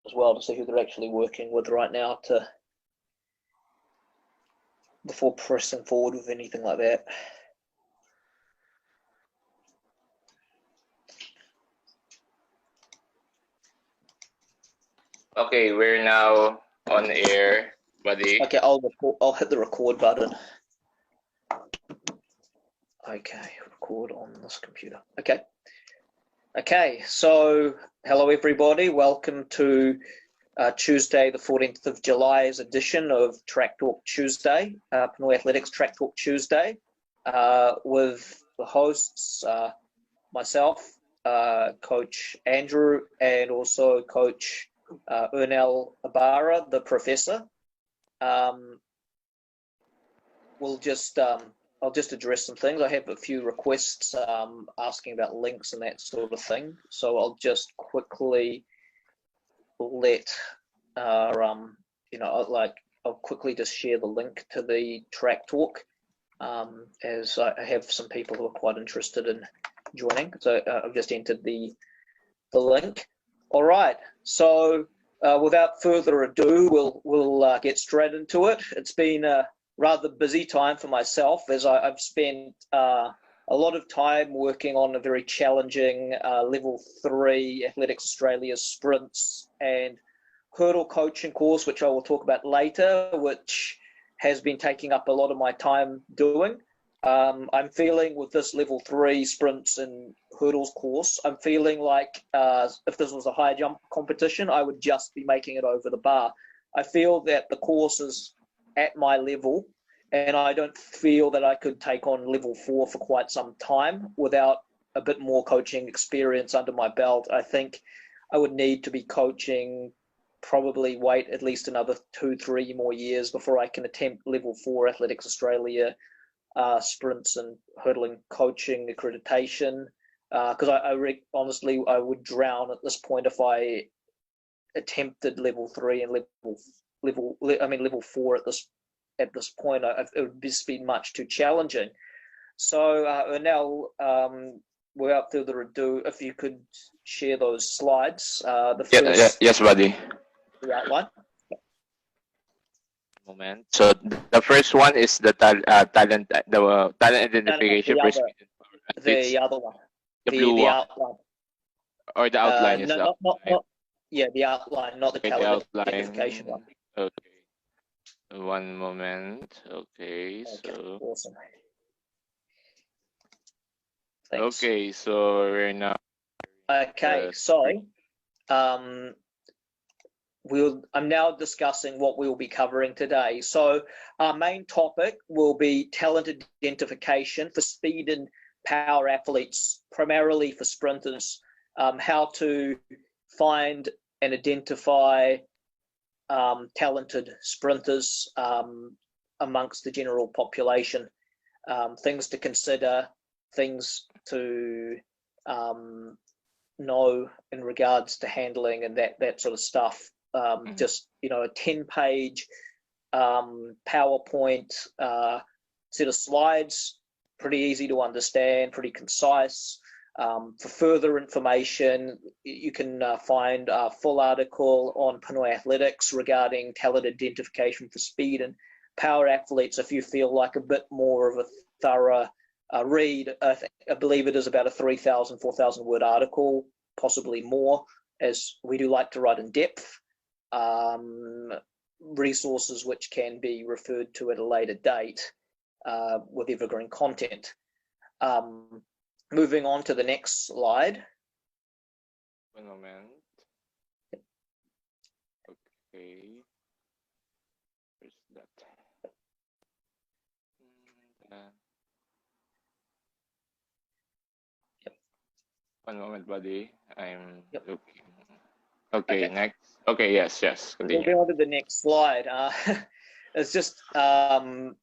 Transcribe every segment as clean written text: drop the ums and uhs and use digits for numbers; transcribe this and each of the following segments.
as well to see who they're actually working with right now before pressing forward with anything like that. Okay, we're now on air, buddy. Okay, I'll hit the record button. Okay, record on this computer. Okay, so hello everybody. Welcome to Tuesday, the 14th of July's edition of Track Talk Tuesday, Pinoyathletics Track Talk Tuesday, with the hosts, myself, Coach Andrew, and also Coach Ernell Ibarra, the professor. I'll just address some things. I have a few requests asking about links and that sort of thing. So I'll just quickly let, I'll quickly just share the link to the track talk, as I have some people who are quite interested in joining. So I've just entered the link. All right. So without further ado, we'll get straight into it. It's been a rather busy time for myself, as I've spent a lot of time working on a very challenging level 3 Athletics Australia sprints and hurdle coaching course, which I will talk about later, which has been taking up a lot of my time doing. I'm feeling with this level 3 sprints and hurdles course, I'm feeling like if this was a high jump competition, I would just be making it over the bar. I feel that the course is at my level, and I don't feel that I could take on level 4 for quite some time without a bit more coaching experience under my belt. I think I would need to be coaching, probably wait at least another 2-3 more years before I can attempt level 4 Athletics Australia sprints and hurdling coaching accreditation, because honestly I would drown at this point if I attempted level 3 and level 4 at this point. It would just be much too challenging. So now, without further ado, if you could share those slides. Yes, buddy. The outline. Moment. So the first one is the talent identification. The other one. The blue one. Outline. Or the outline is not, the outline, not the talent identification one. Okay. One moment. Okay, so awesome. Thanks. Okay, so we're now. Okay, so I'm now discussing what we will be covering today. So our main topic will be talent identification for speed and power athletes, primarily for sprinters, how to find and identify talented sprinters amongst the general population, things to consider, things to know in regards to handling and that sort of stuff. Just, a 10-page PowerPoint set of slides, pretty easy to understand, pretty concise. For further information, you can find a full article on Pinoyathletics regarding talent identification for speed and power athletes. If you feel like a bit more of a thorough read, I believe it is about a 3,000, 4,000 word article, possibly more, as we do like to write in depth. Resources which can be referred to at a later date with evergreen content. Moving on to the next slide. One moment. Okay. Where's that? Yep. One moment, buddy. I'm looking. Okay. Next. Okay, yes. Continue. Moving on to the next slide. It's just that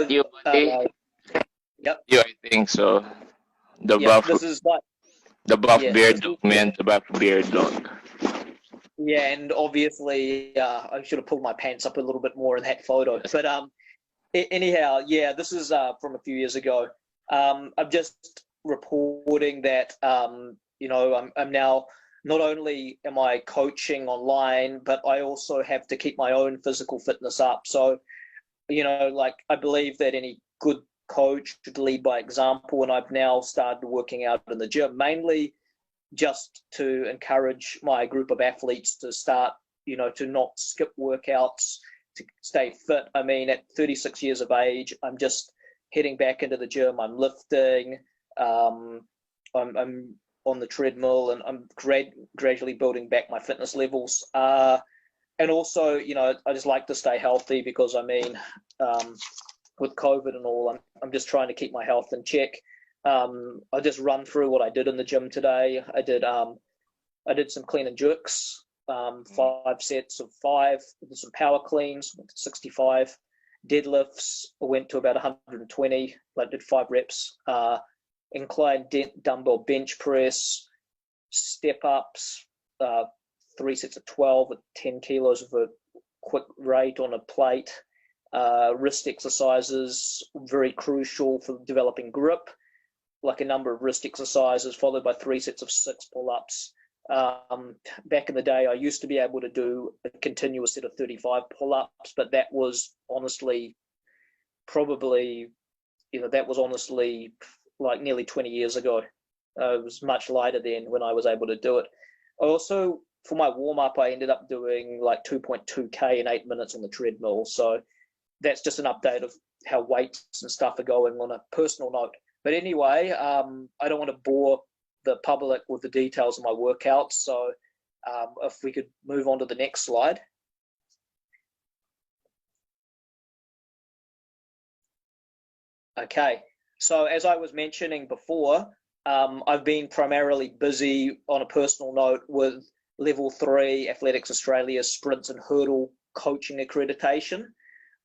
you, buddy? Yep. You, I think so. The buff. This is like the buff beard dog, man. The buff beard dog. Yeah, and obviously I should have pulled my pants up a little bit more in that photo. But anyhow, yeah, this is from a few years ago. I'm just reporting that I'm now not only am I coaching online, but I also have to keep my own physical fitness up. So, like I believe that any good coach should lead by example, and I've now started working out in the gym, mainly just to encourage my group of athletes to start, to not skip workouts, to stay fit. I mean, at 36 years of age, I'm just heading back into the gym. I'm lifting. I'm on the treadmill, and I'm gradually building back my fitness levels. And also, I just like to stay healthy because, I mean, with COVID and all, I'm just trying to keep my health in check. I'll just run through what I did in the gym today. I did some clean and jerks, 5 sets of 5. I did some power cleans, 65. Deadlifts, I went to about 120. I did 5 reps. Incline dumbbell bench press, step ups, 3 sets of 12 at 10 kilos of a quick rate on a plate. Wrist exercises, very crucial for developing grip, like a number of wrist exercises, followed by 3 sets of 6 pull-ups. Back in the day, I used to be able to do a continuous set of 35 pull-ups, but that was honestly like nearly 20 years ago. It was much lighter then when I was able to do it. Also, for my warm-up, I ended up doing like 2.2K in 8 minutes on the treadmill. So that's just an update of how weights and stuff are going on a personal note. But anyway, I don't want to bore the public with the details of my workouts. So if we could move on to the next slide. Okay. So as I was mentioning before, I've been primarily busy on a personal note with Level 3 Athletics Australia sprints and hurdle coaching accreditation.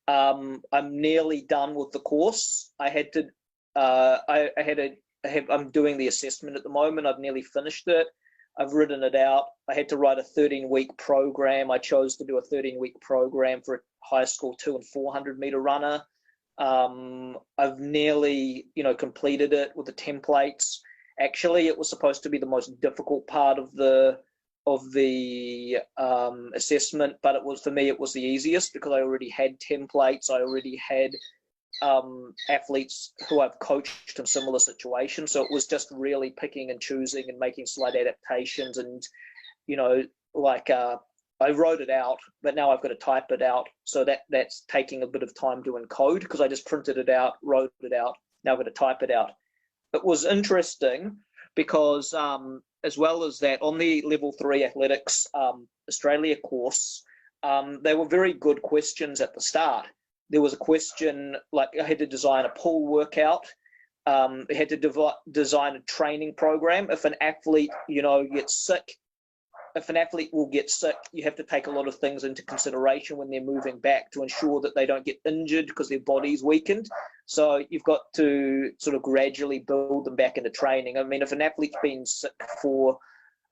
I'm nearly done with the course. I'm doing the assessment at the moment. I've nearly finished it. I've written it out. I had to write a 13-week program. I chose to do a 13-week program for a high school 200 and 400 meter runner. I've nearly, completed it with the templates. Actually, it was supposed to be the most difficult part of the assessment, but for me it was the easiest because I already had templates. I already had athletes who I've coached in similar situations, so it was just really picking and choosing and making slight adaptations. And I wrote it out, but now I've got to type it out, so that's taking a bit of time to encode because I just printed it out, wrote it out. Now I've got to type it out. It was interesting because as well as that, on the Level 3 Athletics Australia course, they were very good questions at the start. There was a question like I had to design a pull workout. I had to design a training program. If an athlete, gets sick, if an athlete will get sick, you have to take a lot of things into consideration when they're moving back to ensure that they don't get injured because their body's weakened. So you've got to sort of gradually build them back into training. I mean, if an athlete's been sick for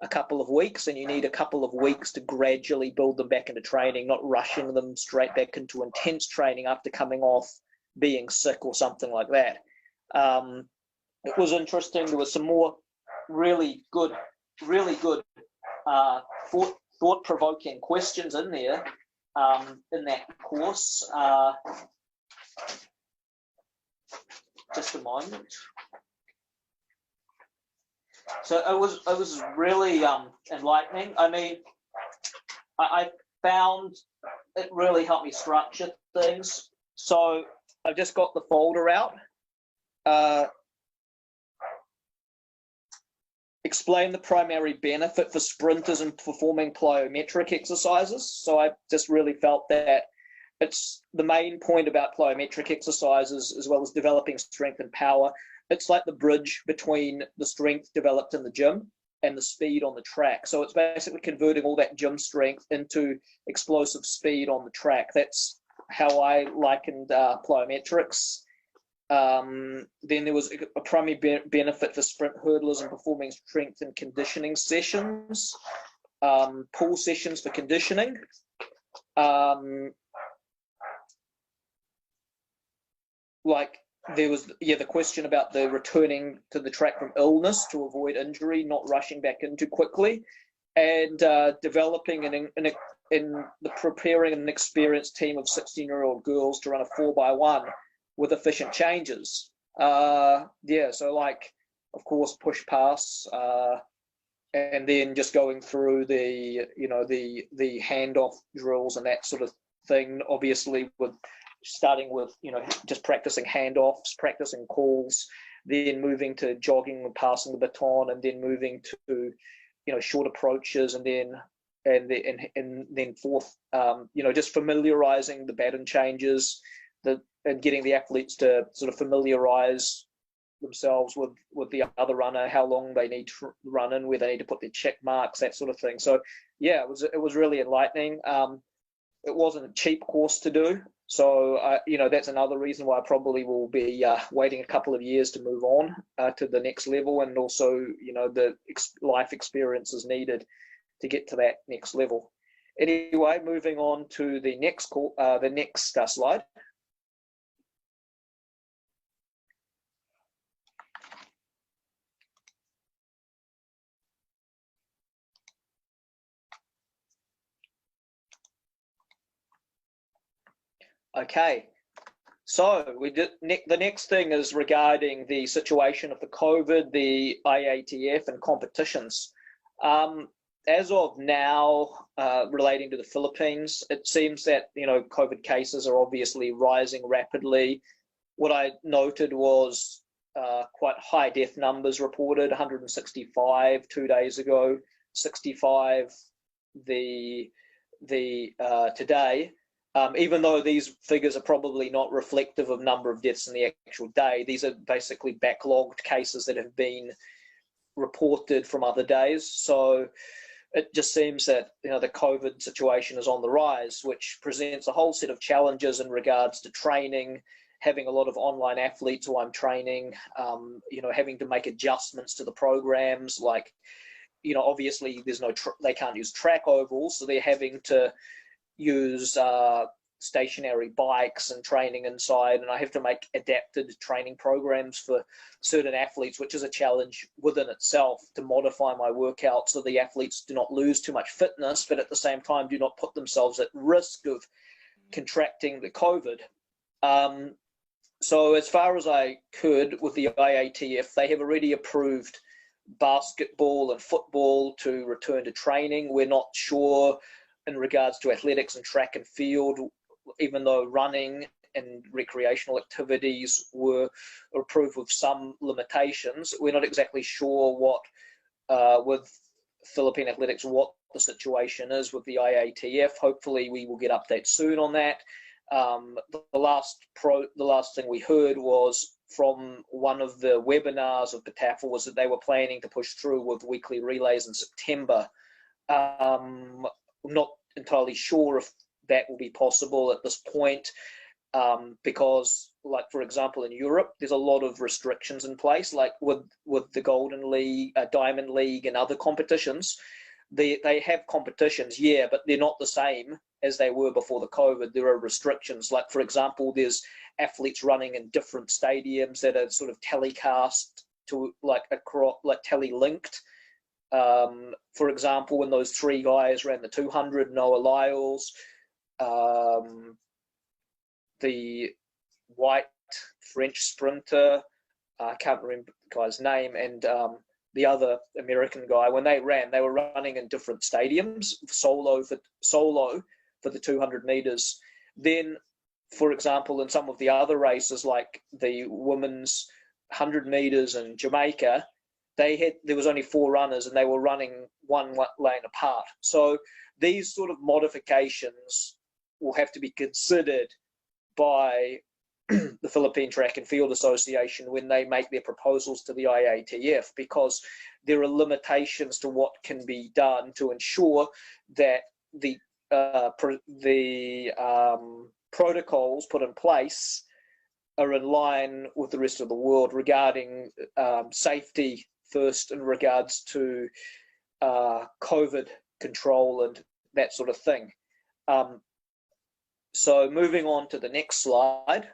a couple of weeks, and you need a couple of weeks to gradually build them back into training, not rushing them straight back into intense training after coming off being sick or something like that. It was interesting. There was some more really good thought-provoking questions in there in that course. Just a moment. So it was really enlightening. I mean, I found it really helped me structure things. So I just got the folder out. Explain the primary benefit for sprinters in performing plyometric exercises. So I just really felt that it's the main point about plyometric exercises, as well as developing strength and power. It's like the bridge between the strength developed in the gym and the speed on the track. So it's basically converting all that gym strength into explosive speed on the track. That's how I likened plyometrics. Then there was a primary benefit for sprint hurdlers in performing strength and conditioning sessions, pull sessions for conditioning. There was the question about the returning to the track from illness to avoid injury, not rushing back in too quickly. and developing in the preparing an experienced team of 16-year-old girls to run a 4x1 with efficient changes. Yeah, so like, of course, push pass, and then just going through the the handoff drills and that sort of thing. Obviously, with starting with just practicing handoffs, practicing calls, then moving to jogging and passing the baton, and then moving to short approaches, and then fourth, just familiarizing the baton changes, and getting the athletes to sort of familiarize themselves with the other runner, how long they need to run in, where they need to put their check marks, that sort of thing. So yeah, it was really enlightening. It wasn't a cheap course to do, so that's another reason why I probably will be waiting a couple of years to move on to the next level, and also the life experiences needed to get to that next level. Anyway, moving on to the next slide. Okay, so the next thing is regarding the situation of the COVID, the IATF, and competitions. As of now, relating to the Philippines, it seems that COVID cases are obviously rising rapidly. What I noted was quite high death numbers reported: 165 2 days ago, 65 today. Even though these figures are probably not reflective of number of deaths in the actual day, these are basically backlogged cases that have been reported from other days. So it just seems that the COVID situation is on the rise, which presents a whole set of challenges in regards to training, having a lot of online athletes who I'm training, having to make adjustments to the programs. Like, obviously they can't use track ovals, so they're having to use stationary bikes and training inside, and I have to make adapted training programs for certain athletes, which is a challenge within itself, to modify my workout so the athletes do not lose too much fitness, but at the same time do not put themselves at risk of contracting the COVID. So as far as I could with the IATF, they have already approved basketball and football to return to training. We're not sure in regards to athletics and track and field, even though running and recreational activities were approved with some limitations. We're not exactly sure what, with Philippine athletics, what the situation is with the IATF. Hopefully we will get updates soon on that. The last thing we heard was from one of the webinars of PTAFL was that they were planning to push through with weekly relays in September. I'm not entirely sure if that will be possible at this point, because, like, for example, in Europe, there's a lot of restrictions in place, like with the Golden League, Diamond League, and other competitions. They have competitions, yeah, but they're not the same as they were before the COVID. There are restrictions. Like, for example, there's athletes running in different stadiums that are sort of telecast to tele-linked. For example, when those three guys ran the 200, Noah Lyles, the white French sprinter, I can't remember the guy's name, and the other American guy, when they ran, they were running in different stadiums, solo for the 200 meters. Then, for example, in some of the other races, like the women's 100 meters in Jamaica, there was only 4 runners and they were running one lane apart. So these sort of modifications will have to be considered by the Philippine Track and Field Association when they make their proposals to the IATF, because there are limitations to what can be done to ensure that the protocols put in place are in line with the rest of the world regarding safety, first in regards to COVID control and that sort of thing. So moving on to the next slide.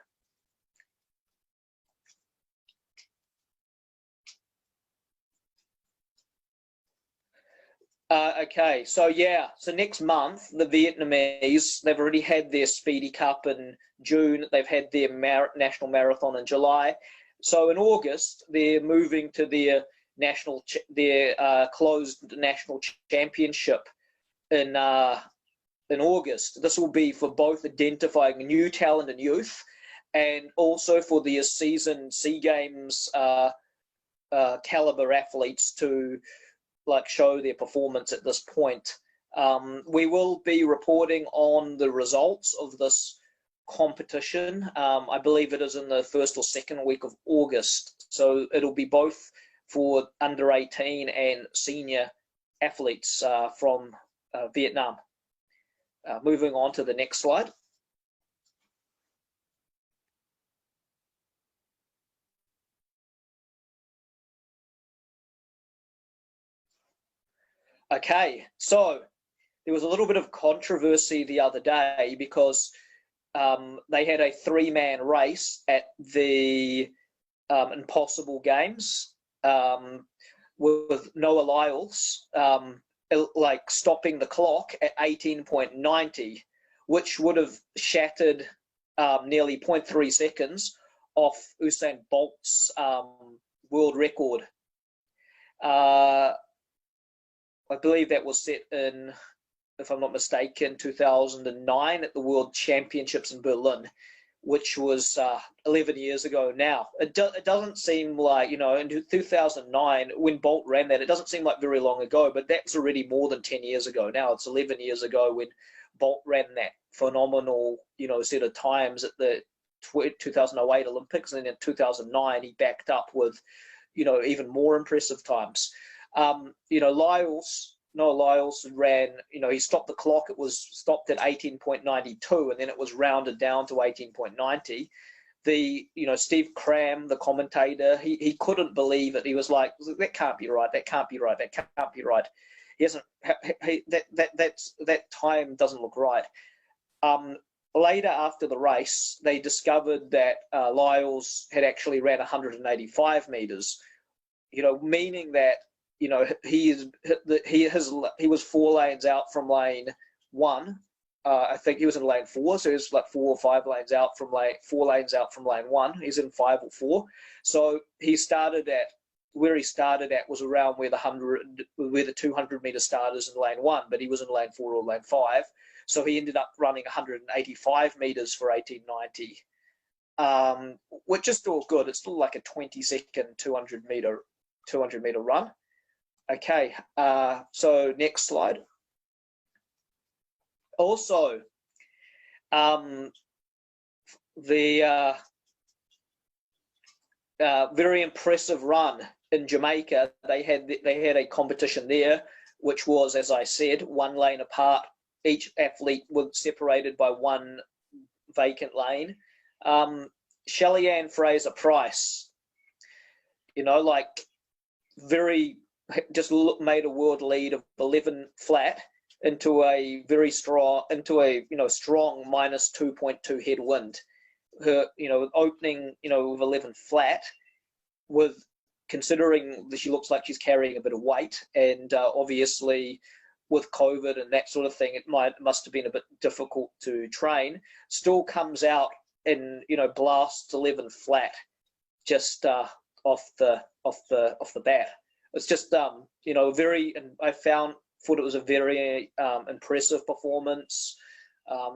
Okay, so next month the Vietnamese, they've already had their Speedy Cup in June. They've had their national marathon in July. So in August they're moving to their closed national championship in August. This will be for both identifying new talent and youth, and also for their seasoned SEA Games caliber athletes to show their performance at this point. We will be reporting on the results of this competition. I believe it is in the first or second week of August. So it'll be both for under 18 and senior athletes from Vietnam. Moving on to the next slide. Okay, so there was a little bit of controversy the other day because they had a three-man race at the Impossible Games with Noah Lyles stopping the clock at 18.90, which would have shattered nearly 0.3 seconds off Usain Bolt's world record. I believe that was set in, if I'm not mistaken, 2009 at the World Championships in Berlin, which was 11 years ago now. It doesn't seem like, in 2009, when Bolt ran that, it doesn't seem like very long ago, but that's already more than 10 years ago now. It's 11 years ago when Bolt ran that phenomenal, set of times at the 2008 Olympics, and then in 2009 he backed up with, even more impressive times. Noah Lyles ran, he stopped the clock. It was stopped at 18.92, and then it was rounded down to 18.90. Steve Cram, the commentator, he couldn't believe it. He was like, that can't be right. That can't be right. That can't be right. He hasn't, that time doesn't look right. Later after the race, they discovered that Lyles had actually ran 185 meters, meaning that, he was 4 lanes out from lane 1. I think he was in lane 4, so he was like 4 or 5 lanes out from 4 lanes out from lane 1. He's in 5 or 4. So he started at was around where the 200 meter starters in lane 1, but he was in lane 4 or lane 5. So he ended up running 185 meters for 1890, which is still good. It's still like a 20-second 200 meter run. Okay, so next slide. Also, the very impressive run in Jamaica. They had a competition there, which was, as I said, 1 lane apart. Each athlete was separated by 1 vacant lane. Shelly-Ann Fraser-Pryce, just made a world lead of 11 flat into a strong minus 2.2 headwind. Her, opening, with 11 flat, with considering that she looks like she's carrying a bit of weight, and obviously with COVID and that sort of thing, it must have been a bit difficult to train. Still comes out and blasts 11 flat, just off the bat. It's just and I thought it was a very impressive performance.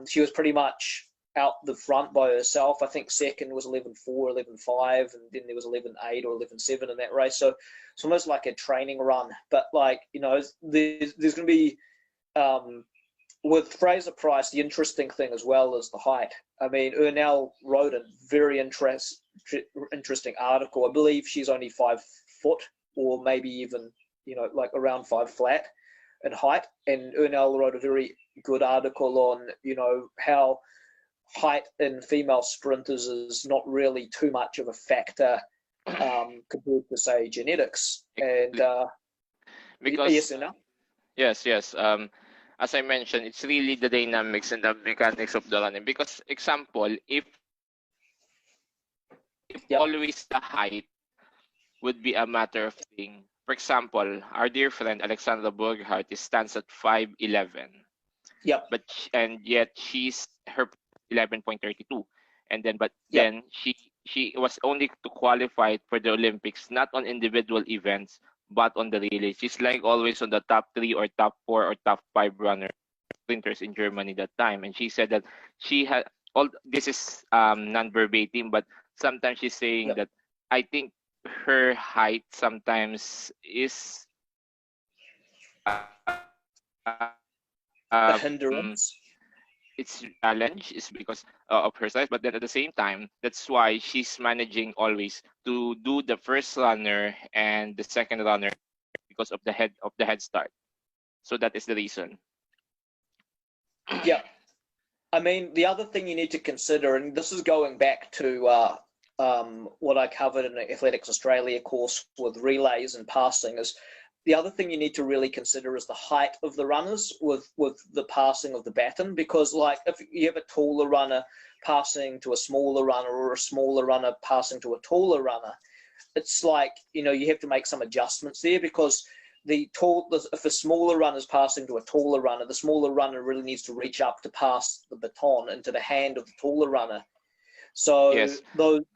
She was pretty much out the front by herself. I think second was 11.4, 11.5, and then there was 11.8 or 11.7 in that race. So it's almost like a training run. But there's going to be with Fraser-Pryce, the interesting thing as well is the height. I mean, Ernell wrote a very interesting article. I believe she's only 5 foot, or maybe even around 5 flat in height. And Ernell wrote a very good article on how height in female sprinters is not really too much of a factor compared to, say, genetics. And Because yes or no? yes, as I mentioned, it's really the dynamics and the mechanics of the running. Because example, if Yep. always the height would be a matter of thing, for example, our dear friend Alexandra Burghardt stands at 5'11", Yep. and yet she's her 11.32, and then but Yep. then she was only to qualify for the Olympics, not on individual events but on the relay. She's like always on the top 3 or top 4 or top 5 runner sprinters in Germany that time, and she said that she had all this is non-verbatim, but sometimes she's saying Yep. that I think her height sometimes is A um, hindrance. its challenge is because of her size, but then at the same time, that's why she's managing always to do the first runner and the second runner because of the head start. So that is the reason. Yep. I mean, the other thing you need to consider, and this is going back to what I covered in the Athletics Australia course with relays and passing, is the other thing you need to really consider is the height of the runners with the passing of the baton, because like if you have a taller runner passing to a smaller runner or a smaller runner passing to a taller runner, it's like, you have to make some adjustments there, because if a smaller runner is passing to a taller runner, the smaller runner really needs to reach up to pass the baton into the hand of the taller runner. So Yes.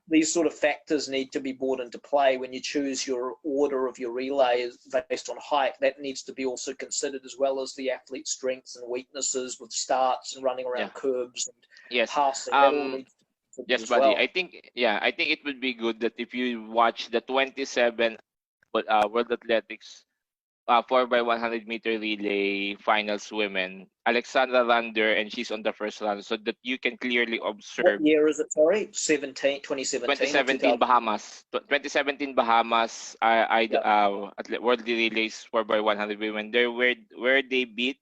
these sort of factors need to be brought into play when you choose your order of your relays based on height. That needs to be also considered, as well as the athlete's strengths and weaknesses with starts and running around curbs and Yes. passing. That all needs to be considered Yes, as buddy. well. I think it would be good that if you watch the 27 World Athletics 4x100 meter relay finals women, Alexandra Lander, and she's on the first run, so that you can clearly What observe year is it? Sorry, 2017 or 2017 2000? Bahamas. 2017 Bahamas, Yep. World Relays 4x100 women. There where they beat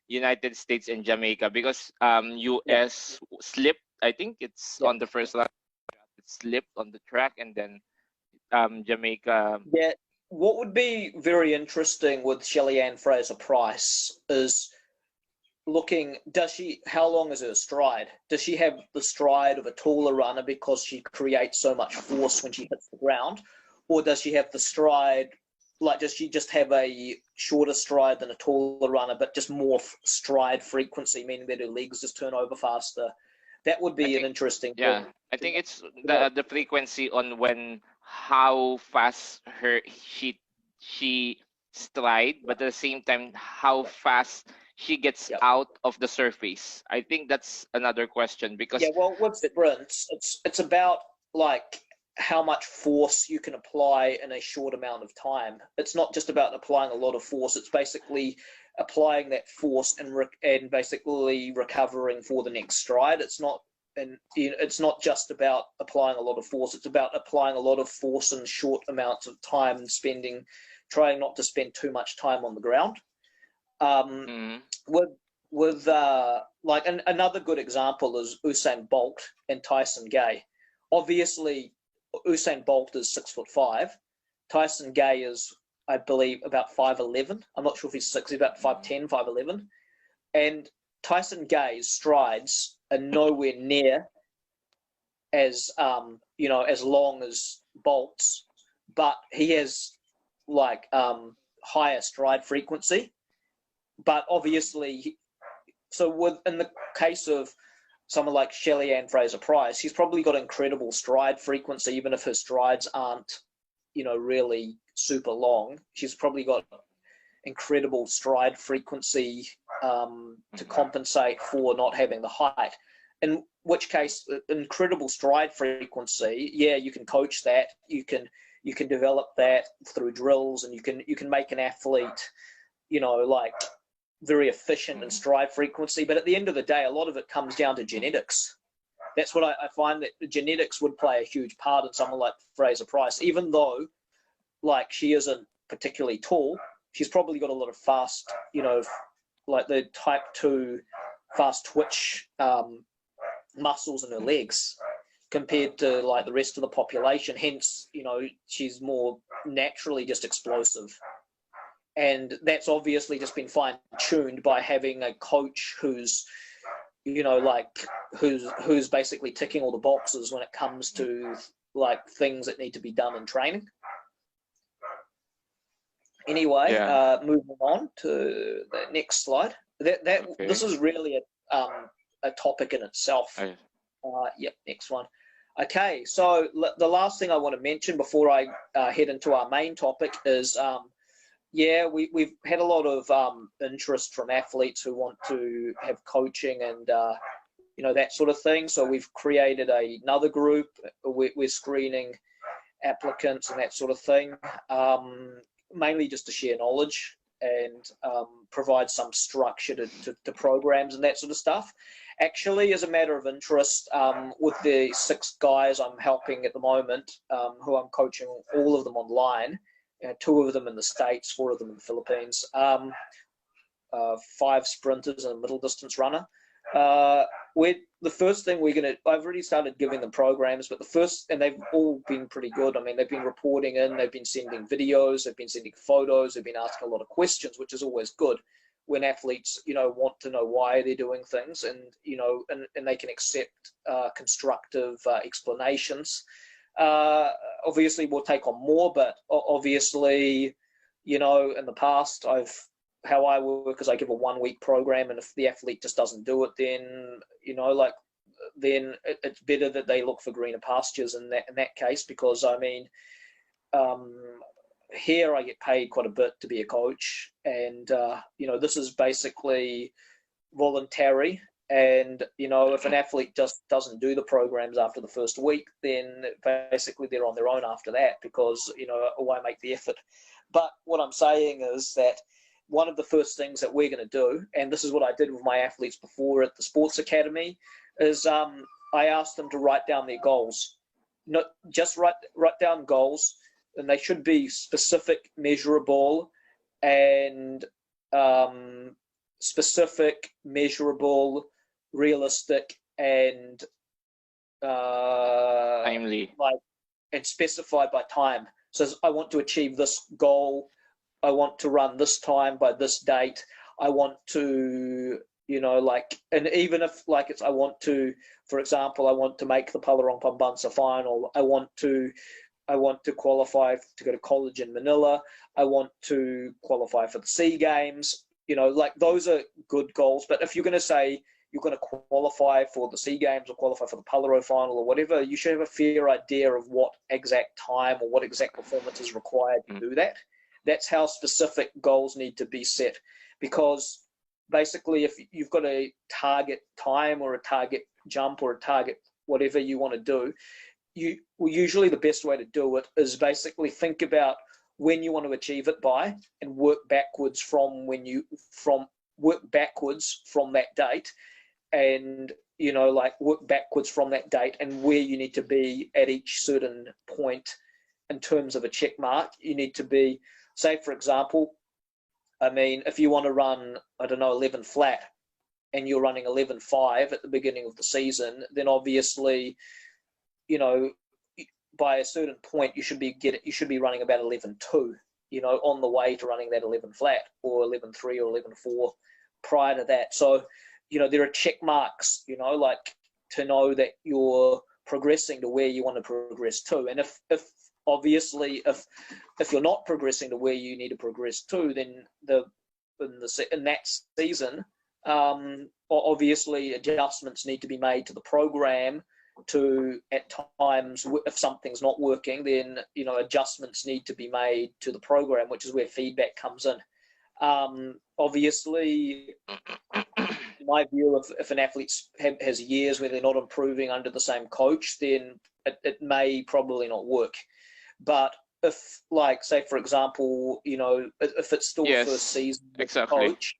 United States and Jamaica, because Yep. US slipped. I think it's Yep. on the first run. It slipped on the track, and then Jamaica. Yeah. What would be very interesting with Shelly-Ann Fraser-Price is looking, how long is her stride? Does she have the stride of a taller runner because she creates so much force when she hits the ground? Or does she have the stride, like, does she just have a shorter stride than a taller runner, but just more stride frequency, meaning that her legs just turn over faster? That would I be an think interesting Yeah, thing I to think it's know. the frequency on how fast she stride, but at the same time how Yep. fast she gets Yep. out of the surface. I think that's another question, Yeah, because well, with sprints, it's about like how much force you can apply in a short amount of time. It's not just about applying a lot of force. It's basically applying that force and basically recovering for the next stride. It's not just about applying a lot of force. It's about applying a lot of force in short amounts of time and trying not to spend too much time on the ground. Mhm. with like another good example is Usain Bolt and Tyson Gay. Obviously, Usain Bolt is 6'5". Tyson Gay is, I believe, about 5'11". I'm not sure if he's 6. He's about 5'10", 5'11". And Tyson Gay's strides are nowhere near as as long as Bolt's, but he has like higher stride frequency. But obviously, in the case of someone like Shelly-Ann Fraser-Price, she's probably got incredible stride frequency, even if her strides aren't, really super long. She's probably got incredible stride frequency to compensate for not having the height. In which case, incredible stride frequency, yeah, you can coach that. You can develop that through drills, and you can make an athlete, like very efficient in stride frequency. But at the end of the day, a lot of it comes down to genetics. That's what I find, that genetics would play a huge part in someone like Fraser-Price. Even though, like, she isn't particularly tall, she's probably got a lot of fast, like the type 2 fast twitch muscles in her legs compared to like the rest of the population. Hence, she's more naturally just explosive. And that's obviously just been fine-tuned by having a coach who's who's basically ticking all the boxes when it comes to like things that need to be done in training. Anyway, Yeah. moving on to the next slide. This Okay. is really a topic in itself. I, Yep, next one. Okay, so the last thing I want to mention before I head into our main topic is, yeah, we've had a lot of interest from athletes who want to have coaching and that sort of thing. So we've created another group. We're screening applicants and that sort of thing, mainly just to share knowledge and provide some structure to programs and that sort of stuff. Actually, as a matter of interest, with the 6 guys I'm helping at the moment, who I'm coaching, all of them online, 2 of them in the States, 4 of them in the Philippines, 5 sprinters and a middle distance runner. The first thing I've already started giving them programs, but and they've all been pretty good. I mean, they've been reporting in, they've been sending videos, they've been sending photos, they've been asking a lot of questions, which is always good when athletes, want to know why they're doing things, and, and they can accept constructive explanations. Obviously, we'll take on more, but obviously, in the past, how I work is I give a 1-week program, and if the athlete just doesn't do it, then then it's better that they look for greener pastures in that case, because I mean, here I get paid quite a bit to be a coach, and this is basically voluntary. And if an athlete just doesn't do the programs after the first week, then basically they're on their own after that, because why make the effort? But what I'm saying is that one of the first things that we're going to do, and this is what I did with my athletes before at the sports academy, is I asked them to write down their goals. Not just write down goals, and they should be specific, measurable, and realistic, and timely. and specified by time. So I want to achieve this goal. I want to run this time by this date. I want to, and even if I want to, for example, I want to make the Palarong Pambansa final. I want to qualify to go to college in Manila. I want to qualify for the SEA Games. Those are good goals. But if you're going to say you're going to qualify for the SEA Games or qualify for the Palaro final or whatever, you should have a fair idea of what exact time or what exact performance is required to do that. That's how specific goals need to be set, because basically if you've got a target time or a target jump or a target whatever you want to do, usually the best way to do it is basically think about when you want to achieve it by, and work backwards from that date, and work backwards from that date and where you need to be at each certain point in terms of a check mark. You need to be, say for example, I mean, if you want to run, 11 flat, and you're running 11.5 at the beginning of the season, then obviously, by a certain point you should be running about 11.2, on the way to running that 11 flat, or 11.3 or 11.4 prior to that. So, there are check marks, to know that you're progressing to where you want to progress to. And if obviously if you're not progressing to where you need to progress to, then in that season, obviously adjustments need to be made to the program. To, at times, if something's not working, then adjustments need to be made to the program, which is where feedback comes in. Obviously, in my view, if an athlete has years where they're not improving under the same coach, then it may probably not work. But if, say for example, if it's still the first season with the coach,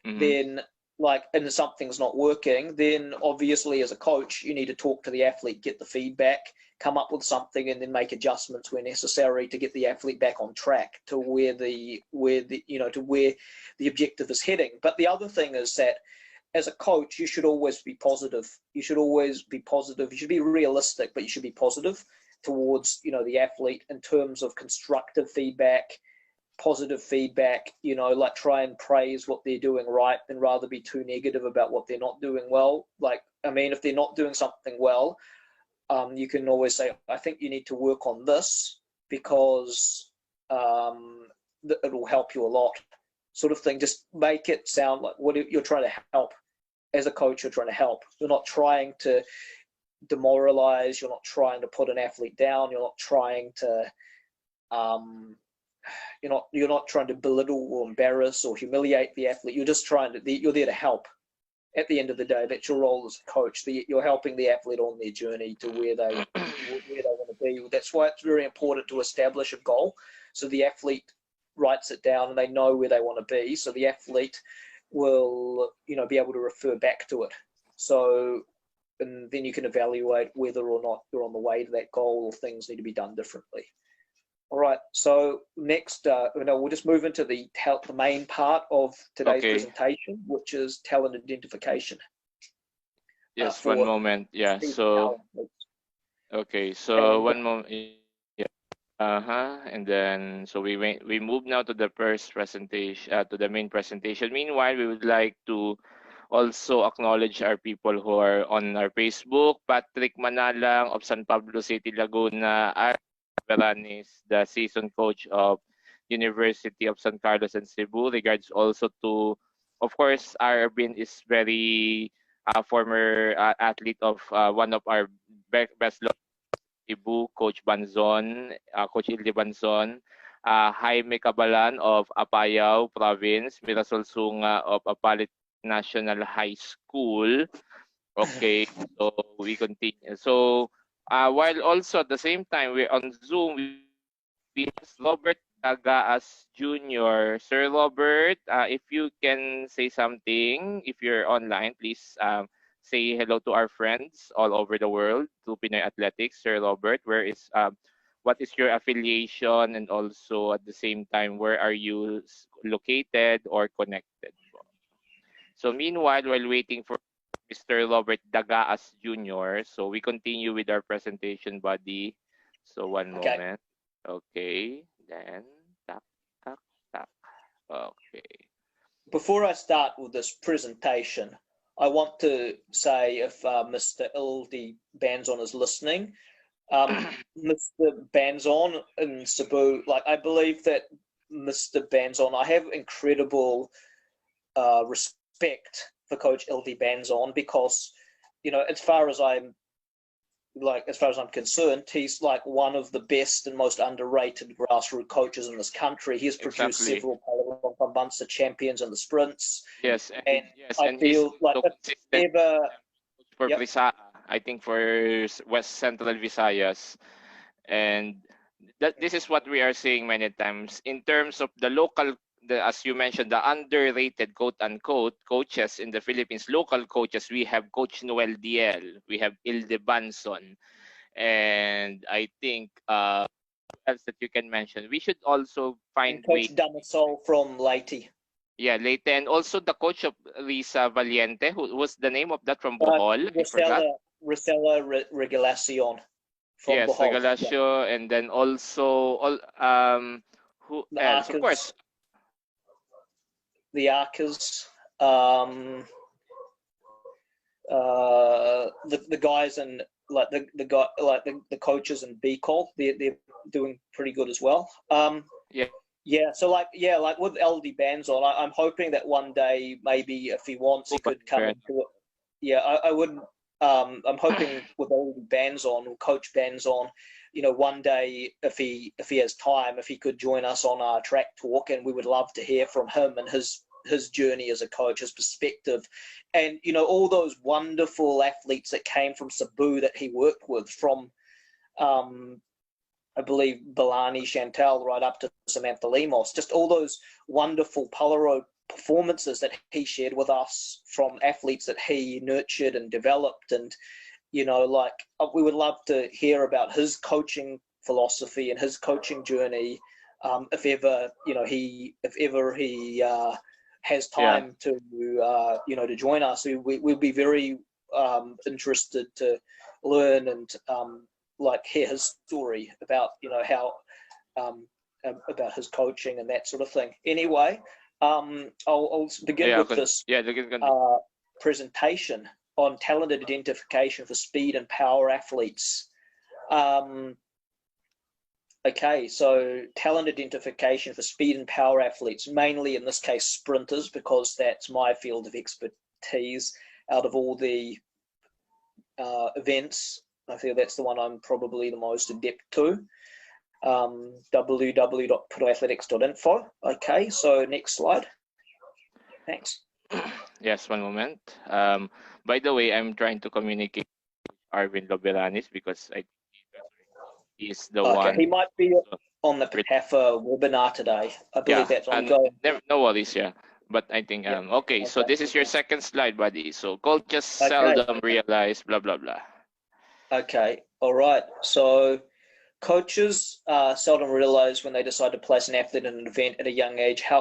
then and something's not working, then obviously as a coach you need to talk to the athlete, get the feedback, come up with something, and then make adjustments where necessary to get the athlete back on track to where the objective is heading. But the other thing is that as a coach, you should always be positive. You should always be positive. You should be realistic, but you should be positive towards the athlete in terms of constructive feedback, positive feedback, try and praise what they're doing right, and rather be too negative about what they're not doing well. If they're not doing something well, you can always say, I think you need to work on this, because it will help you a lot, sort of thing. Just make it sound like what you're trying to help. As a coach, you're trying to help. You're not trying to demoralize. You're not trying to put an athlete down. You're not trying to you're not trying to belittle or embarrass or humiliate the athlete. You're just you're there to help. At the end of the day, that's your role as a coach. You're helping the athlete on their journey to where they want to be. That's why it's very important to establish a goal, so the athlete writes it down and they know where they want to be. So the athlete will, be able to refer back to it. So, and then you can evaluate whether or not you're on the way to that goal or things need to be done differently. All right. So next, we'll just move into the main part of today's presentation, which is talent identification. Yes, one moment. Yeah. So, okay. So one moment. Yeah. And then so we move now to the first presentation, to the main presentation. Meanwhile, we would like to also acknowledge our people who are on our Facebook: Patrick Manalang of San Pablo City, Laguna, Veranis, the season coach of University of San Carlos and Cebu. Regards also to, of course, Arvin is very former athlete of one of our best Cebu, Coach Banzon, Coach Ilde Banzon, Jaime Cabalan of Apayao Province, Mirasol Sunga of Apalit National High School. Okay, so we continue. So while also at the same time we're on Zoom, we have Robert Dagas Jr. Sir Robert, if you can say something, if you're online, please say hello to our friends all over the world to Pinoy Athletics. Sir Robert, what is your affiliation, and also at the same time, where are you located or connected? So meanwhile, while waiting for Mr. Robert Dagaas Jr., so we continue with our presentation, buddy. So one moment. Okay, then tak, tak, tak. Okay. Before I start with this presentation, I want to say, if Mr. Ildi Banzon is listening, Mr. Banzon in Cebu, I believe that Mr. Banzon, I have incredible respect for Coach Ildi Banzon, because, as far as I'm concerned, he's one of the best and most underrated grassroots coaches in this country. He has produced several Pambansa champions in the sprints. Yes, I feel like if ever for Visaya, I think for West Central Visayas, and this is what we are saying many times in terms of the local. As you mentioned, the underrated quote-unquote coaches in the Philippines, local coaches, we have Coach Noel Diel, we have Ilde Banson, and I think else that you can mention. We should also find Coach Damasol from Leyte. Yeah, Leyte, and also the coach of Risa Valiente, who was the name of that from Bohol? Rosella Regalacion from yes, Bohol. Regalacio, and then also who the else? Arcas, of course. The Arcas, the guys and the coaches in B-Call, they're doing pretty good as well. So with LD Banzon, I'm hoping that one day, maybe if he wants, he could come into it. I would. I'm hoping with LD Banzon, Coach Banzon, one day, if he has time, if he could join us on our track talk, and we would love to hear from him and his journey as a coach, his perspective, and all those wonderful athletes that came from Cebu that he worked with, from I believe Balani Chantal right up to Samantha Lemos, just all those wonderful Polaroid performances that he shared with us from athletes that he nurtured and developed. And we would love to hear about his coaching philosophy and his coaching journey, if ever he has time to join us. We'd be very interested to learn and hear his story about how about his coaching and that sort of thing. Anyway, I'll begin with this presentation on talent identification for speed and power athletes. Okay, so talent identification for speed and power athletes, mainly in this case sprinters, because that's my field of expertise out of all the events. I feel that's the one I'm probably the most adept to. www.pinoyathletics.info. Okay, so next slide. Thanks. Yes, one moment. By the way, I'm trying to communicate with Arvin Loberanis because he's the Okay, he one. might be on the PAFA webinar today. I believe Yeah, that's and ongoing. no worries. Yeah, but I think Yep. okay. So Okay. this is your second slide, buddy. So coaches Okay. seldom realize blah blah blah. Okay. All right. So coaches seldom realize when they decide to place an athlete in an event at a young age how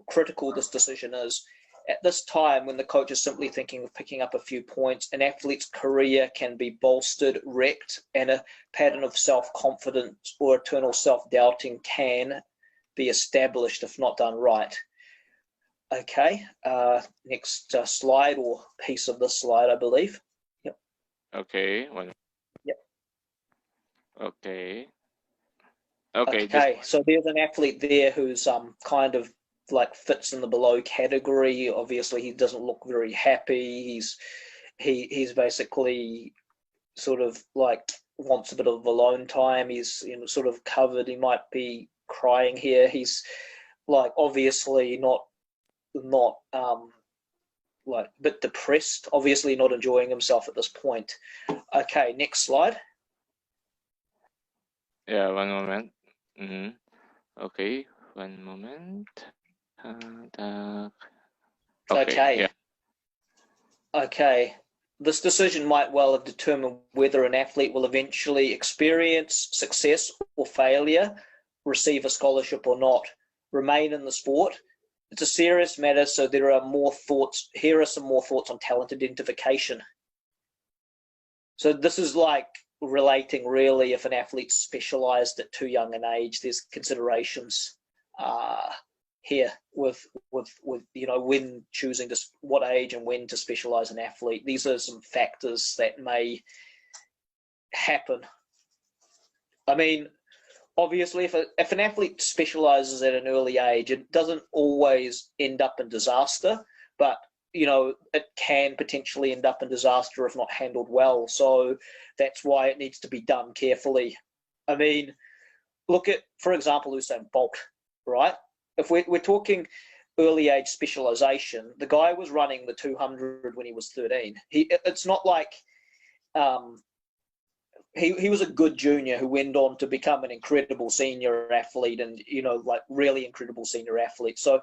critical this decision is. At this time, when the coach is simply thinking of picking up a few points, an athlete's career can be bolstered, wrecked, and a pattern of self-confidence or eternal self-doubting can be established if not done right. Okay, next slide or piece of this slide, I believe. Yep. Okay. One. Yep. Okay. Okay. This Okay, one. so there's an athlete there who's kind of like fits in the below category. Obviously, he doesn't look very happy. He's basically sort of like wants a bit of alone time. He's sort of covered. He might be crying here. He's like obviously not like a bit depressed. Obviously, not enjoying himself at this point. Okay, next slide. Yeah. One moment. Mm-hmm. Okay. One moment. Okay. Okay. Yeah. Okay. This decision might well have determined whether an athlete will eventually experience success or failure, receive a scholarship or not, remain in the sport. It's a serious matter, so there are more thoughts. Here are some more thoughts on talent identification. So this is like relating really if an athlete's specialized at too young an age, there's considerations here with when choosing to what age and when to specialize an athlete. These are some factors that may happen. I mean, obviously, if an athlete specializes at an early age, it doesn't always end up in disaster, but it can potentially end up in disaster if not handled well. So that's why it needs to be done carefully. I mean, look at, for example, Usain Bolt, right? If we're talking early age specialization, the guy was running the 200 when he was 13. It's not like he was a good junior who went on to become an incredible senior athlete and like really incredible senior athlete. So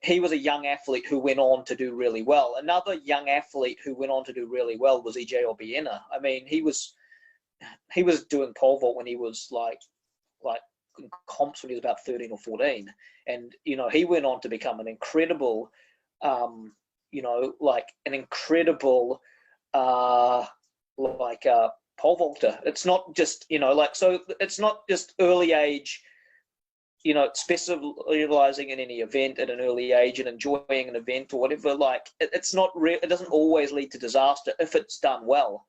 he was a young athlete who went on to do really well. Another young athlete who went on to do really well was EJ Obiena. I mean, he was doing pole vault when he was like in comps when he was about 13 or 14, and he went on to become an incredible like an incredible pole vaulter. It's not just so it's not just early age specializing in any event at an early age and enjoying an event or whatever. Like it's not real. It doesn't always lead to disaster if it's done well.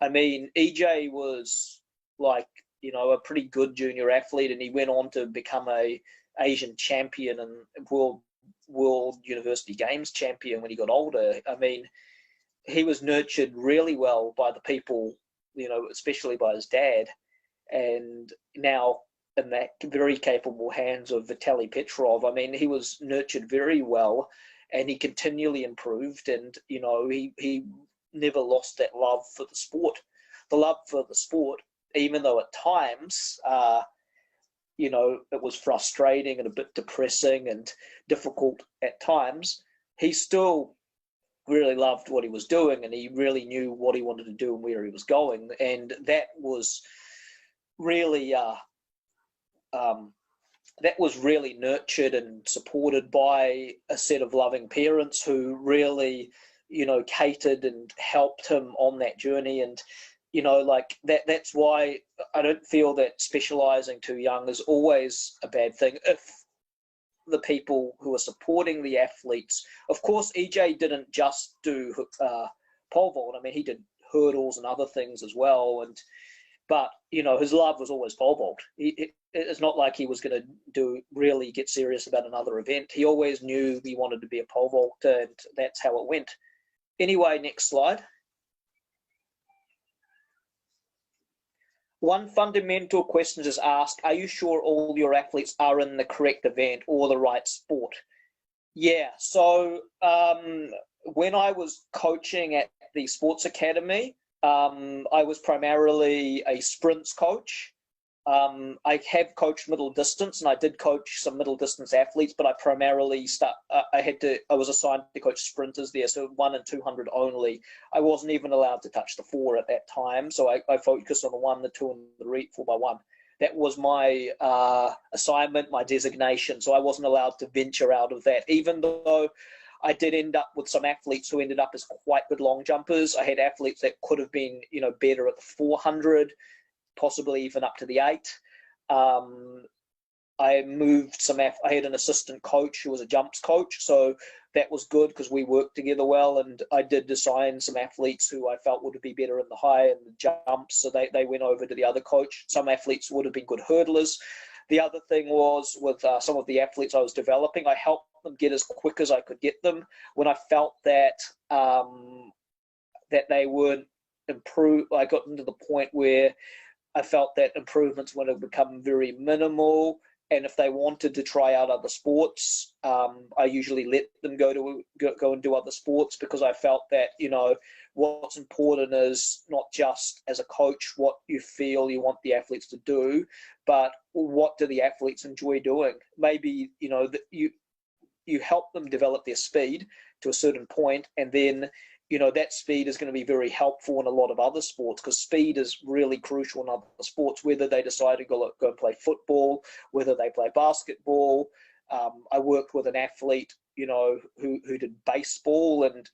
I mean, EJ was like a pretty good junior athlete, and he went on to become a Asian champion and world university games champion when he got older. I mean, he was nurtured really well by the people, especially by his dad, and now in the very capable hands of Vitaly Petrov. I mean, he was nurtured very well, and he continually improved, and he never lost that love for the sport. The love for the sport, even though at times, it was frustrating and a bit depressing and difficult at times, he still really loved what he was doing, and he really knew what he wanted to do and where he was going, and that was really nurtured and supported by a set of loving parents who really catered and helped him on that journey. And like that's why I don't feel that specializing too young is always a bad thing if the people who are supporting the athletes. Of course, EJ didn't just do pole vault. I mean, he did hurdles and other things as well, and But his love was always pole vault. It's not like he was going to really get serious about another event. He always knew he wanted to be a pole vaulter, and that's how it went. Anyway, next slide. One fundamental question is asked: are you sure all your athletes are in the correct event or the right sport? Yeah. So when I was coaching at the sports academy, I was primarily a sprints coach. I have coached middle distance, and I did coach some middle distance athletes, but I primarily I was assigned to coach sprinters there, so 1 and 200 only. I wasn't even allowed to touch the 4 at that time, so I focused on the 1, the 2, and the 4x1. That was my assignment, my designation, so I wasn't allowed to venture out of that, even though I did end up with some athletes who ended up as quite good long jumpers. I had athletes that could have been, better at the 400, possibly even up to the 8. I moved I had an assistant coach who was a jumps coach, so that was good because we worked together well, and I did assign some athletes who I felt would be better in the high and the jumps, so they went over to the other coach. Some athletes would have been good hurdlers. The other thing was with some of the athletes I was developing, I helped them get as quick as I could get them. When I felt that that they weren't improved, I got into the point where I felt that improvements would have become very minimal, and if they wanted to try out other sports, I usually let them go and do other sports, because I felt that what's important is not just as a coach what you feel you want the athletes to do, but what do the athletes enjoy doing. Maybe that you help them develop their speed to a certain point, and then that speed is going to be very helpful in a lot of other sports, because speed is really crucial in other sports, whether they decide to go and play football, whether they play basketball. I worked with an athlete, who did baseball, and,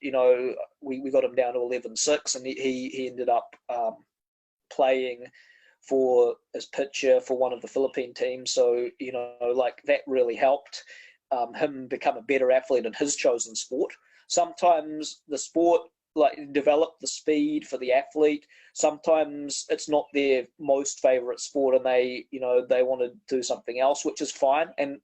we got him down to 11.6, and he ended up playing for his pitcher for one of the Philippine teams. So, that really helped him become a better athlete in his chosen sport. Sometimes the sport develop the speed for the athlete. Sometimes it's not their most favorite sport, and they want to do something else, which is fine. And